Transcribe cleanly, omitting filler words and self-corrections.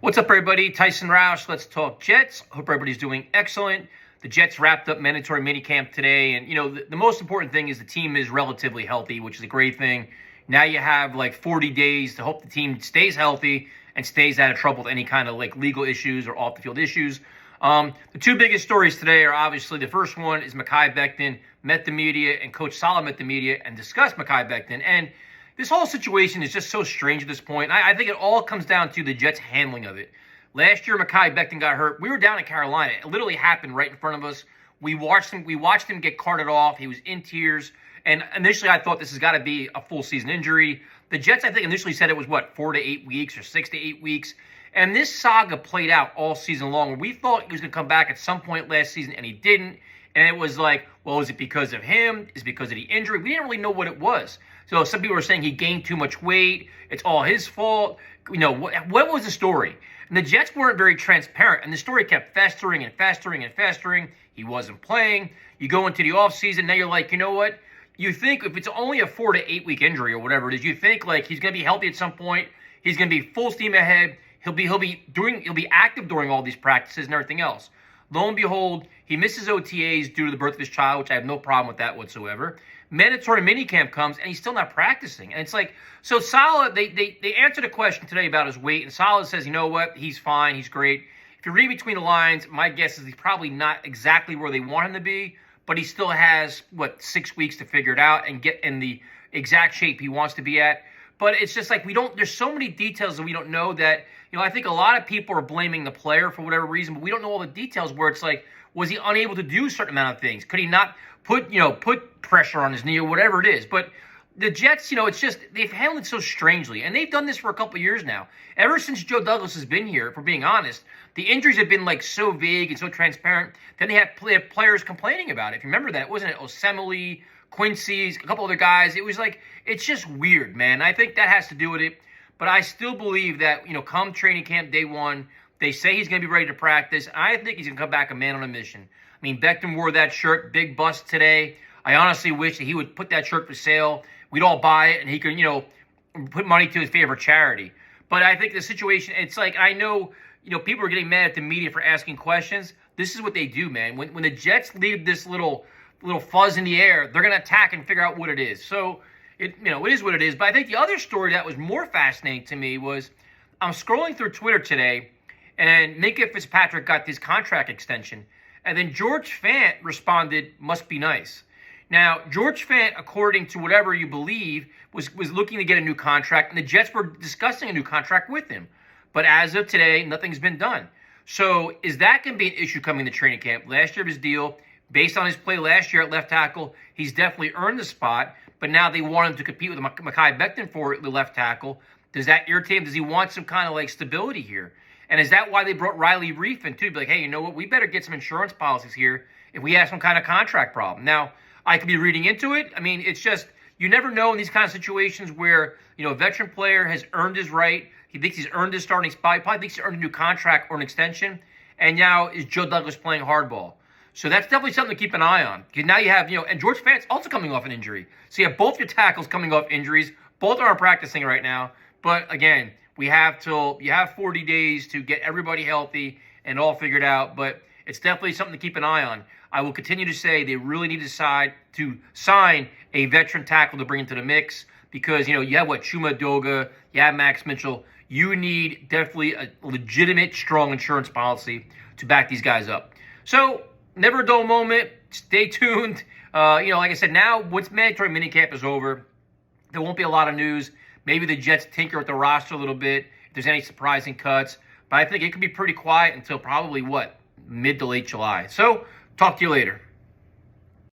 What's up, everybody? Tyson Roush. Let's talk Jets. Hope everybody's doing excellent. The Jets wrapped up mandatory minicamp today, and the most important thing is the team is relatively healthy, which is a great thing. Now you have like 40 days to hope the team stays healthy and stays out of trouble with any kind of like legal issues or off the field issues. The two biggest stories today are obviously the first one is Mekhi Becton met the media, and Coach Saleh met the media and discussed Mekhi Becton. And this whole situation is just so strange at this point. I think it all comes down to the Jets' handling of it. Last year, Mekhi Becton got hurt. We were down in Carolina. It literally happened right in front of us. We watched him get carted off. He was in tears. And initially, I thought this has got to be a full season injury. The Jets, I think, initially said it was, 4 to 8 weeks or 6 to 8 weeks. And this saga played out all season long. We thought he was going to come back at some point last season, and he didn't. And it was like, well, is it because of him? Is it because of the injury? We didn't really know what it was. So some people were saying he gained too much weight. It's all his fault. What was the story? And the Jets weren't very transparent. And the story kept festering and festering and festering. He wasn't playing. You go into the offseason, now you're like, you know what? You think if it's only a 4 to 8 week injury or whatever it is, you think like he's going to be healthy at some point. He's going to be full steam ahead. He'll be active during all these practices and everything else. Lo and behold, he misses OTAs due to the birth of his child, which I have no problem with that whatsoever. Mandatory minicamp comes, and he's still not practicing. And it's like, so Saleh, they answered a question today about his weight, and Saleh says, you know what, he's fine, he's great. If you read between the lines, my guess is he's probably not exactly where they want him to be, but he still has, 6 weeks to figure it out and get in the exact shape he wants to be at. But it's just like there's so many details that we don't know that, I think a lot of people are blaming the player for whatever reason, but we don't know all the details where it's like, was he unable to do a certain amount of things? Could he not put pressure on his knee or whatever it is? But the Jets, it's just, they've handled it so strangely. And they've done this for a couple of years now. Ever since Joe Douglas has been here, if we're being honest, the injuries have been like so vague and so transparent. Then they have players complaining about it. If you remember that, wasn't it Osemele, Quincy's, a couple other guys? It was like, it's just weird, man. I think that has to do with it. But I still believe that, come training camp day one, they say he's going to be ready to practice. I think he's going to come back a man on a mission. I mean, Becton wore that shirt, big bust today. I honestly wish that he would put that shirt for sale. We'd all buy it, and he could, put money to his favorite charity. But I think the situation, it's like, I know, people are getting mad at the media for asking questions. This is what they do, man. When the Jets leave this little fuzz in the air, they're going to attack and figure out what it is. So, it is what it is. But I think the other story that was more fascinating to me was I'm scrolling through Twitter today, and Minkah Fitzpatrick got this contract extension. And then George Fant responded, must be nice. Now, George Fant, according to whatever you believe, was looking to get a new contract, and the Jets were discussing a new contract with him. But as of today, nothing's been done. So is that going to be an issue coming to training camp? Last year of his deal, based on his play last year at left tackle, he's definitely earned the spot. But now they want him to compete with Mekhi Becton for the left tackle. Does that irritate him? Does he want some kind of like stability here? And is that why they brought Riley Reef in too? Be like, hey, you know what? We better get some insurance policies here if we have some kind of contract problem. Now, I could be reading into it. I mean, it's just, you never know in these kind of situations where, a veteran player has earned his right. He thinks he's earned his starting spot. He probably thinks he's earned a new contract or an extension. And now is Joe Douglas playing hardball. So that's definitely something to keep an eye on. Because now you have, and George Fant's also coming off an injury. So you have both your tackles coming off injuries. Both aren't practicing right now. But again, you have 40 days to get everybody healthy and all figured out. But it's definitely something to keep an eye on. I will continue to say they really need to decide to sign a veteran tackle to bring into the mix. Because, you have Chuma Doga, you have Max Mitchell. You need definitely a legitimate, strong insurance policy to back these guys up. So, never a dull moment. Stay tuned. Like I said, now once mandatory minicamp is over, there won't be a lot of news. Maybe the Jets tinker with the roster a little bit if there's any surprising cuts. But I think it could be pretty quiet until probably, mid to late July. So, talk to you later.